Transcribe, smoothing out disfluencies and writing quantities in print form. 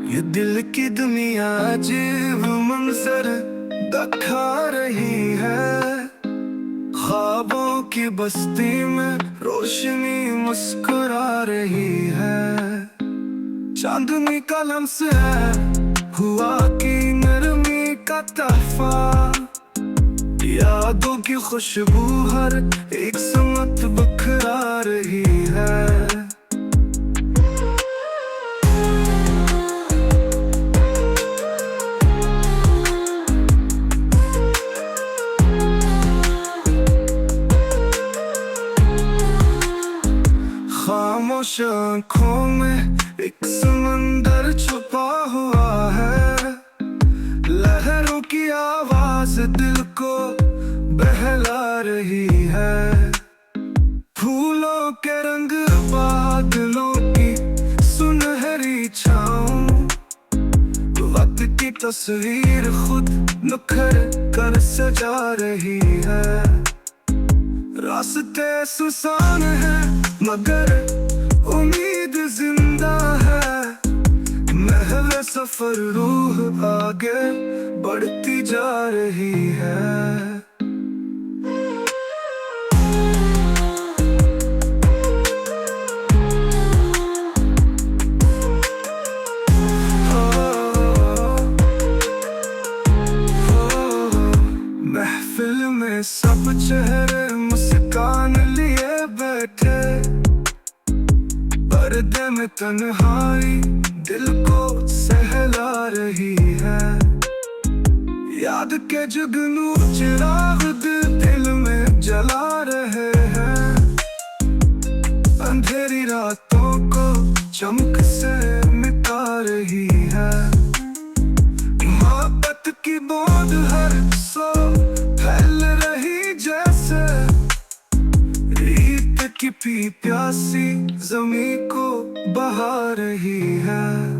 ये दिल की दुनिया अजीब मंजर दिखा रही है। ख्वाबों की बस्ती में रोशनी मुस्कुरा रही है। चांदनी का लम्स है, हुआ की नरमी का तहफा। यादों की खुशबू हर एक समत बखरा रही है। खामोश आँखों में एक समंदर छुपा हुआ है। लहरों की आवाज दिल को बहला रही है। फूलों के रंग बादलों की सुनहरी छाँव, वक्त की तस्वीर खुद निखर कर सजा रही है। रास्ते सुसान है मगर उम्मीद जिंदा है। महल सफर रूह आगे बढ़ती जा रही है। महफिल में सब चेहरे मुस्कान लिए बैठे। पर्दे में तन्हाई दिल को सहला रही है। याद के जुगनू चिराग दिल में जला रहे हैं। अंधेरी रातों को चमक से मिटा रही है। मोहब्बत की बूंद हर सौ फैल रही जैसे। रीत की प्यासी ज़मीं को बहा रही है।